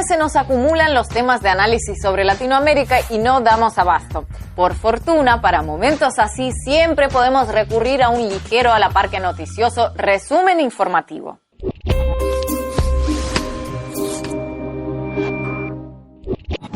vez se nos acumulan los temas de análisis sobre Latinoamérica y no damos abasto. Por fortuna, para momentos así, siempre podemos recurrir a un ligero a la par que noticioso resumen informativo.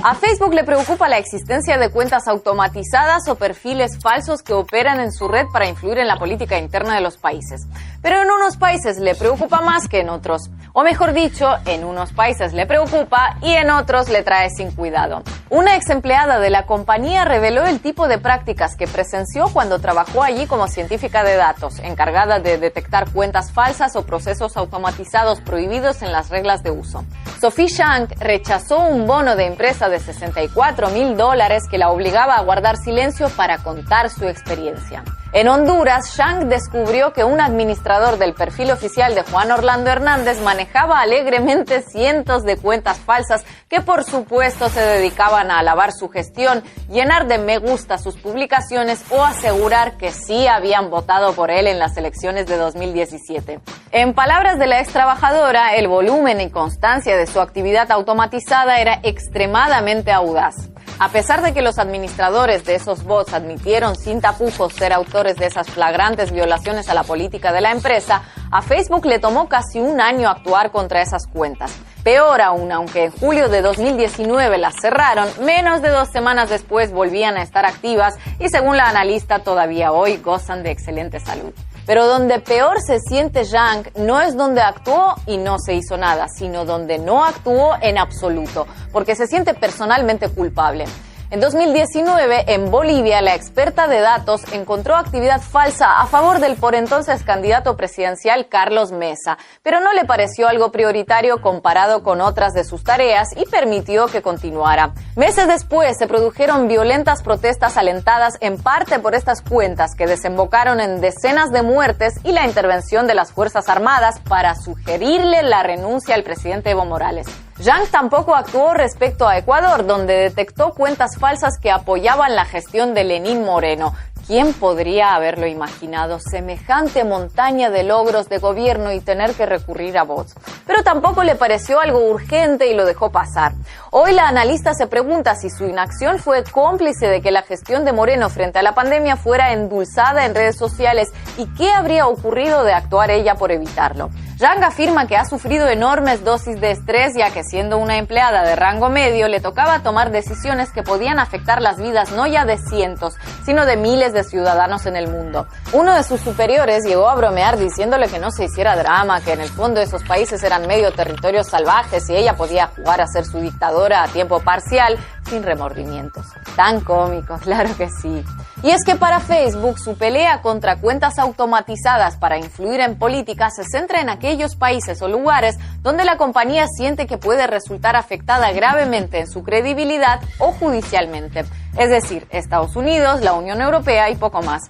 A Facebook le preocupa la existencia de cuentas automatizadas o perfiles falsos que operan en su red para influir en la política interna de los países. Pero en unos países le preocupa más que en otros. O mejor dicho, en unos países le preocupa y en otros le trae sin cuidado. Una ex empleada de la compañía reveló el tipo de prácticas que presenció cuando trabajó allí como científica de datos, encargada de detectar cuentas falsas o procesos automatizados prohibidos en las reglas de uso. Sophie Shank rechazó un bono de empresa de $64,000 que la obligaba a guardar silencio para contar su experiencia. En Honduras, Shank descubrió que un administrador del perfil oficial de Juan Orlando Hernández manejaba alegremente cientos de cuentas falsas que por supuesto se dedicaban a alabar su gestión, llenar de me gusta sus publicaciones o asegurar que sí habían votado por él en las elecciones de 2017. En palabras de la ex trabajadora, el volumen y constancia de su actividad automatizada era extremadamente audaz. A pesar de que los administradores de esos bots admitieron sin tapujos ser autores de esas flagrantes violaciones a la política de la empresa, a Facebook le tomó casi un año actuar contra esas cuentas. Peor aún, aunque en julio de 2019 las cerraron, menos de 2 semanas después volvían a estar activas y según la analista todavía hoy gozan de excelente salud. Pero donde peor se siente Shank no es donde actuó y no se hizo nada, sino donde no actuó en absoluto, porque se siente personalmente culpable. En 2019, en Bolivia, la experta de datos encontró actividad falsa a favor del por entonces candidato presidencial Carlos Mesa, pero no le pareció algo prioritario comparado con otras de sus tareas y permitió que continuara. Meses después se produjeron violentas protestas alentadas en parte por estas cuentas que desembocaron en decenas de muertes y la intervención de las Fuerzas Armadas para sugerirle la renuncia al presidente Evo Morales. Shank tampoco actuó respecto a Ecuador, donde detectó cuentas falsas que apoyaban la gestión de Lenín Moreno. ¿Quién podría haberlo imaginado? Semejante montaña de logros de gobierno y tener que recurrir a bots. Pero tampoco le pareció algo urgente y lo dejó pasar. Hoy la analista se pregunta si su inacción fue cómplice de que la gestión de Moreno frente a la pandemia fuera endulzada en redes sociales y qué habría ocurrido de actuar ella por evitarlo. Shank afirma que ha sufrido enormes dosis de estrés ya que siendo una empleada de rango medio le tocaba tomar decisiones que podían afectar las vidas no ya de cientos, sino de miles de ciudadanos en el mundo. Uno de sus superiores llegó a bromear diciéndole que no se hiciera drama, que en el fondo esos países eran medio territorios salvajes y ella podía jugar a ser su dictadora a tiempo parcial sin remordimientos. Tan cómico, claro que sí. Y es que para Facebook su pelea contra cuentas automatizadas para influir en política se centra en aquellos países o lugares donde la compañía siente que puede resultar afectada gravemente en su credibilidad o judicialmente. Es decir, Estados Unidos, la Unión Europea y poco más.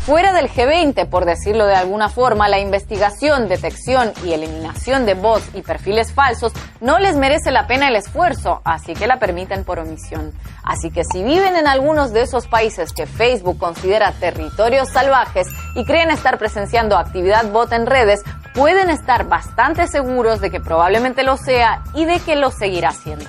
Fuera del G20, por decirlo de alguna forma, la investigación, detección y eliminación de bots y perfiles falsos no les merece la pena el esfuerzo, así que la permiten por omisión. Así que si viven en algunos de esos países que Facebook considera territorios salvajes y creen estar presenciando actividad bot en redes, pueden estar bastante seguros de que probablemente lo sea y de que lo seguirá siendo.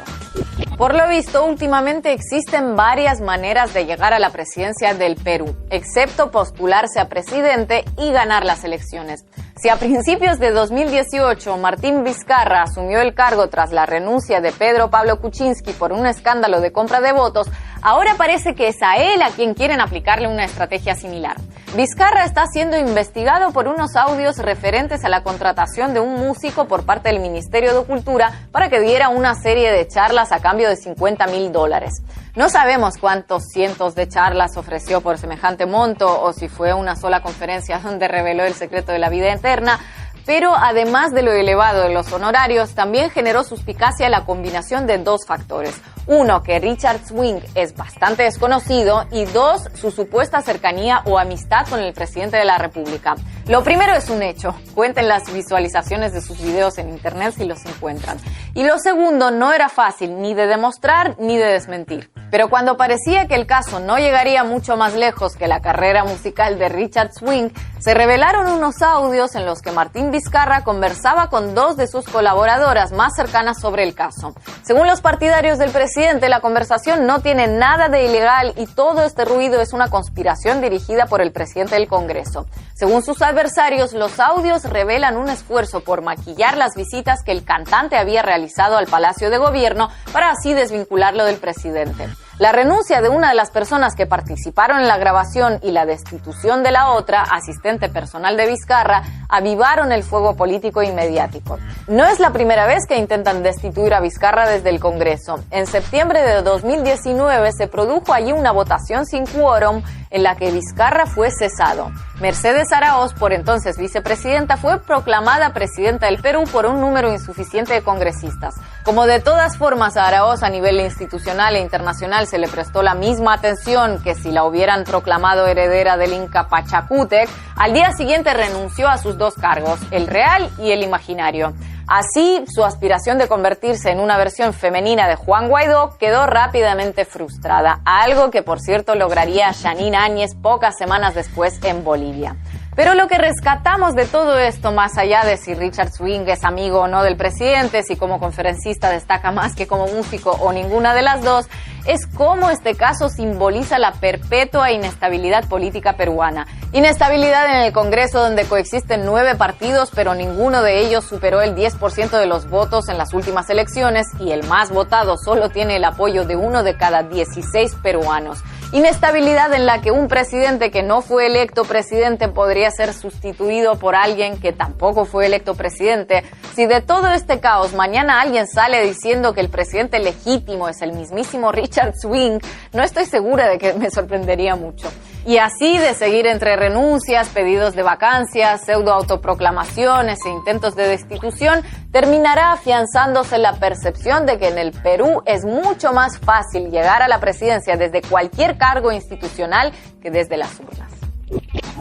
Por lo visto, últimamente existen varias maneras de llegar a la presidencia del Perú, excepto postularse a presidente y ganar las elecciones. Si a principios de 2018 Martín Vizcarra asumió el cargo tras la renuncia de Pedro Pablo Kuczynski por un escándalo de compra de votos, ahora parece que es a él a quien quieren aplicarle una estrategia similar. Vizcarra está siendo investigado por unos audios referentes a la contratación de un músico por parte del Ministerio de Cultura para que diera una serie de charlas a cambio de $50,000. No sabemos cuántos cientos de charlas ofreció por semejante monto o si fue una sola conferencia donde reveló el secreto de la vida eterna, pero además de lo elevado de los honorarios, también generó suspicacia la combinación de 2 factores. 1, que Richard Swing es bastante desconocido y 2, su supuesta cercanía o amistad con el presidente de la República. Lo primero es un hecho, cuenten las visualizaciones de sus videos en internet si los encuentran. Y lo segundo no era fácil ni de demostrar ni de desmentir. Pero cuando parecía que el caso no llegaría mucho más lejos que la carrera musical de Richard Swing, se revelaron unos audios en los que Martín Vizcarra conversaba con dos de sus colaboradoras más cercanas sobre el caso. Según los partidarios del presidente, la conversación no tiene nada de ilegal y todo este ruido es una conspiración dirigida por el presidente del Congreso. Según sus adversarios, los audios revelan un esfuerzo por maquillar las visitas que el cantante había realizado al Palacio de Gobierno para así desvincularlo del presidente. La renuncia de una de las personas que participaron en la grabación y la destitución de la otra, asistente personal de Vizcarra, avivaron el fuego político y mediático. No es la primera vez que intentan destituir a Vizcarra desde el Congreso. En septiembre de 2019 se produjo allí una votación sin quórum en la que Vizcarra fue cesado. Mercedes Araoz, por entonces vicepresidenta, fue proclamada presidenta del Perú por un número insuficiente de congresistas. Como de todas formas a Araoz a nivel institucional e internacional se le prestó la misma atención que si la hubieran proclamado heredera del Inca Pachacútec, al día siguiente renunció a sus dos cargos, el real y el imaginario. Así, su aspiración de convertirse en una versión femenina de Juan Guaidó quedó rápidamente frustrada, algo que por cierto lograría Yanine Áñez pocas semanas después en Bolivia. Pero lo que rescatamos de todo esto, más allá de si Richard Swing es amigo o no del presidente, si como conferencista destaca más que como músico o ninguna de las dos, es cómo este caso simboliza la perpetua inestabilidad política peruana. Inestabilidad en el Congreso, donde coexisten 9 partidos, pero ninguno de ellos superó el 10% de los votos en las últimas elecciones y el más votado solo tiene el apoyo de 1 de cada 16 peruanos. Inestabilidad en la que un presidente que no fue electo presidente podría ser sustituido por alguien que tampoco fue electo presidente. Si de todo este caos mañana alguien sale diciendo que el presidente legítimo es el mismísimo Richard Swing, no estoy segura de que me sorprendería mucho. Y así, de seguir entre renuncias, pedidos de vacancias, pseudo-autoproclamaciones e intentos de destitución, terminará afianzándose la percepción de que en el Perú es mucho más fácil llegar a la presidencia desde cualquier cargo institucional que desde las urnas.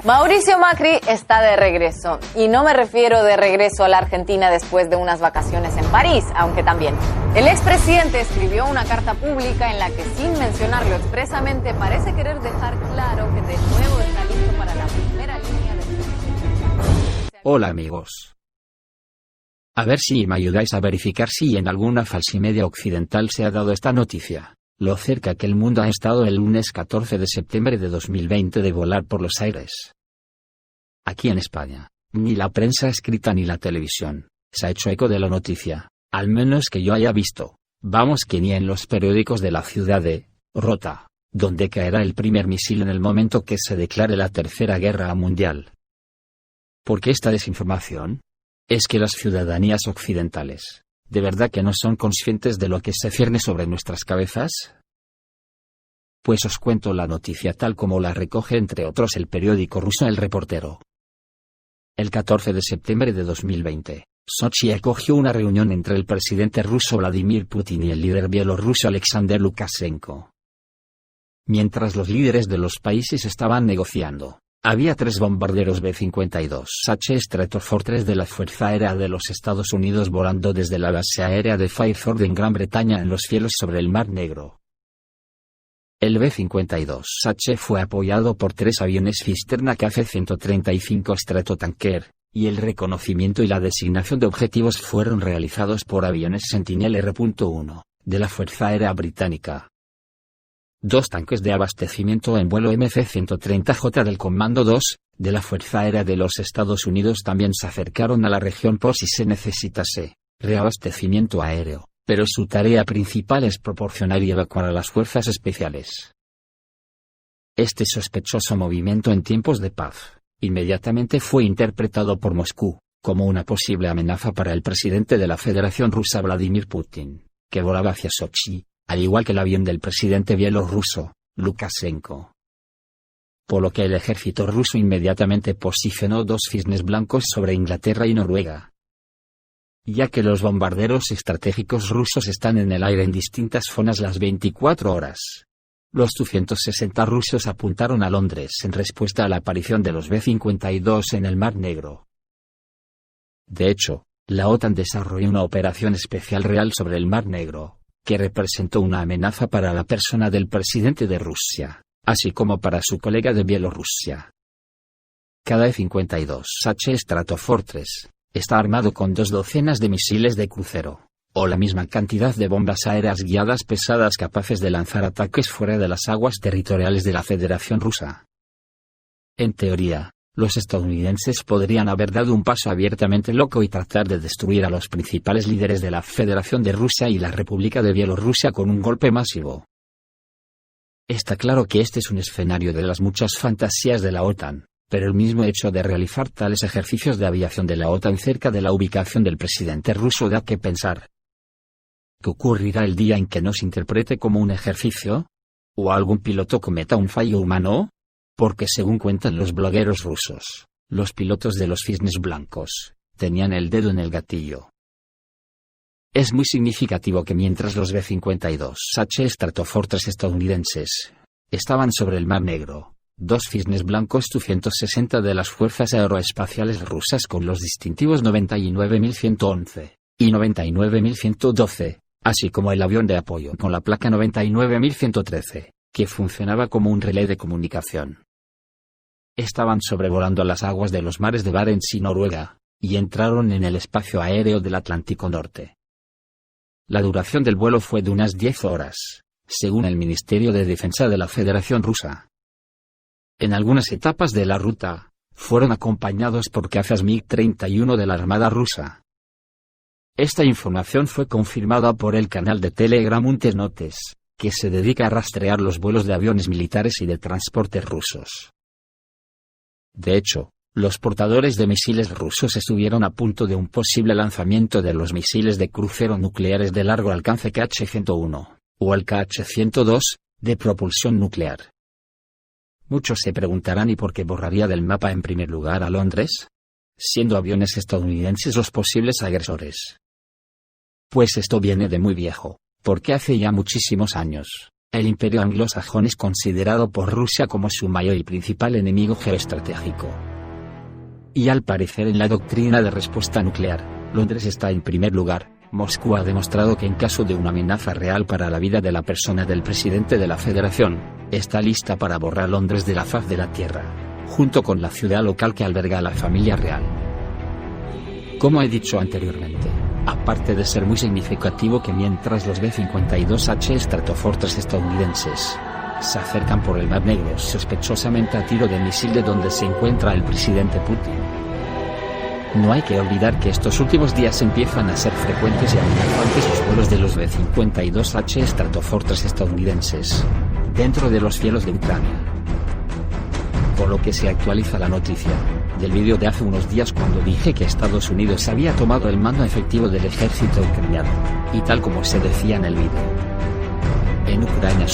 Mauricio Macri está de regreso, y no me refiero de regreso a la Argentina después de unas vacaciones en París, aunque también. El expresidente escribió una carta pública en la que, sin mencionarlo expresamente, parece querer dejar claro que de nuevo está listo para la primera línea de... Hola amigos. A ver si me ayudáis a verificar si en alguna falsimedia occidental se ha dado esta noticia. Lo cerca que el mundo ha estado el lunes 14 de septiembre de 2020 de volar por los aires. Aquí en España, ni la prensa escrita ni la televisión se ha hecho eco de la noticia, al menos que yo haya visto. Vamos, que ni en los periódicos de la ciudad de Rota, donde caerá el primer misil en el momento que se declare la Tercera Guerra Mundial. ¿Por qué esta desinformación? Es que las ciudadanías occidentales, ¿de verdad que no son conscientes de lo que se cierne sobre nuestras cabezas? Pues os cuento la noticia tal como la recoge entre otros el periódico ruso El Reportero. El 14 de septiembre de 2020, Sochi acogió una reunión entre el presidente ruso Vladimir Putin y el líder bielorruso Alexander Lukashenko. Mientras los líderes de los países estaban negociando, había 3 bombarderos B-52H Stratofortress de la Fuerza Aérea de los Estados Unidos volando desde la base aérea de Fairford en Gran Bretaña en los cielos sobre el Mar Negro. El B-52H fue apoyado por 3 aviones Cisterna KF-135 Stratotanker, y el reconocimiento y la designación de objetivos fueron realizados por aviones Sentinel R.1, de la Fuerza Aérea Británica. 2 tanques de abastecimiento en vuelo MC-130J del Comando 2, de la Fuerza Aérea de los Estados Unidos también se acercaron a la región por si se necesitase reabastecimiento aéreo, pero su tarea principal es proporcionar y evacuar a las fuerzas especiales. Este sospechoso movimiento en tiempos de paz, inmediatamente fue interpretado por Moscú como una posible amenaza para el presidente de la Federación Rusa Vladimir Putin, que volaba hacia Sochi, al igual que el avión del presidente bielorruso, Lukashenko. Por lo que el ejército ruso inmediatamente posicionó 2 cisnes blancos sobre Inglaterra y Noruega. Ya que los bombarderos estratégicos rusos están en el aire en distintas zonas las 24 horas. Los Tu-160 rusos apuntaron a Londres en respuesta a la aparición de los B-52 en el Mar Negro. De hecho, la OTAN desarrolló una operación especial real sobre el Mar Negro, que representó una amenaza para la persona del presidente de Rusia, así como para su colega de Bielorrusia. Cada F-52H Stratofortress está armado con 2 docenas de misiles de crucero, o la misma cantidad de bombas aéreas guiadas pesadas capaces de lanzar ataques fuera de las aguas territoriales de la Federación Rusa. En teoría, los estadounidenses podrían haber dado un paso abiertamente loco y tratar de destruir a los principales líderes de la Federación de Rusia y la República de Bielorrusia con un golpe masivo. Está claro que este es un escenario de las muchas fantasías de la OTAN, pero el mismo hecho de realizar tales ejercicios de aviación de la OTAN cerca de la ubicación del presidente ruso da que pensar. ¿Qué ocurrirá el día en que no se interprete como un ejercicio? ¿O algún piloto cometa un fallo humano? Porque según cuentan los blogueros rusos, los pilotos de los cisnes blancos tenían el dedo en el gatillo. Es muy significativo que mientras los B-52H Stratofortress estadounidenses estaban sobre el Mar Negro, 2 cisnes blancos Tu-160 de las Fuerzas Aeroespaciales Rusas con los distintivos 99.111 y 99.112, así como el avión de apoyo con la placa 99.113, que funcionaba como un relé de comunicación, estaban sobrevolando las aguas de los mares de Barents y Noruega, y entraron en el espacio aéreo del Atlántico Norte. La duración del vuelo fue de unas 10 horas, según el Ministerio de Defensa de la Federación Rusa. En algunas etapas de la ruta, fueron acompañados por cazas MiG-31 de la Armada rusa. Esta información fue confirmada por el canal de Telegram Unternotes, que se dedica a rastrear los vuelos de aviones militares y de transporte rusos. De hecho, los portadores de misiles rusos estuvieron a punto de un posible lanzamiento de los misiles de crucero nucleares de largo alcance KH-101, o el KH-102, de propulsión nuclear. Muchos se preguntarán ¿y por qué borraría del mapa en primer lugar a Londres? Siendo aviones estadounidenses los posibles agresores. Pues esto viene de muy viejo, porque hace ya muchísimos años, el imperio anglosajón es considerado por Rusia como su mayor y principal enemigo geoestratégico. Y al parecer en la doctrina de respuesta nuclear, Londres está en primer lugar. Moscú ha demostrado que en caso de una amenaza real para la vida de la persona del presidente de la Federación, está lista para borrar Londres de la faz de la Tierra, junto con la ciudad local que alberga a la familia real. Como he dicho anteriormente, aparte de ser muy significativo que mientras los B-52H Stratofortress estadounidenses se acercan por el Mar Negro sospechosamente a tiro de misil de donde se encuentra el presidente Putin, no hay que olvidar que estos últimos días empiezan a ser frecuentes y amenazantes los vuelos de los B-52H Stratofortress estadounidenses dentro de los cielos de Ucrania. Por lo que se actualiza la noticia del vídeo de hace unos días cuando dije que Estados Unidos había tomado el mando efectivo del ejército ucraniano, y tal como se decía en el vídeo. En Ucrania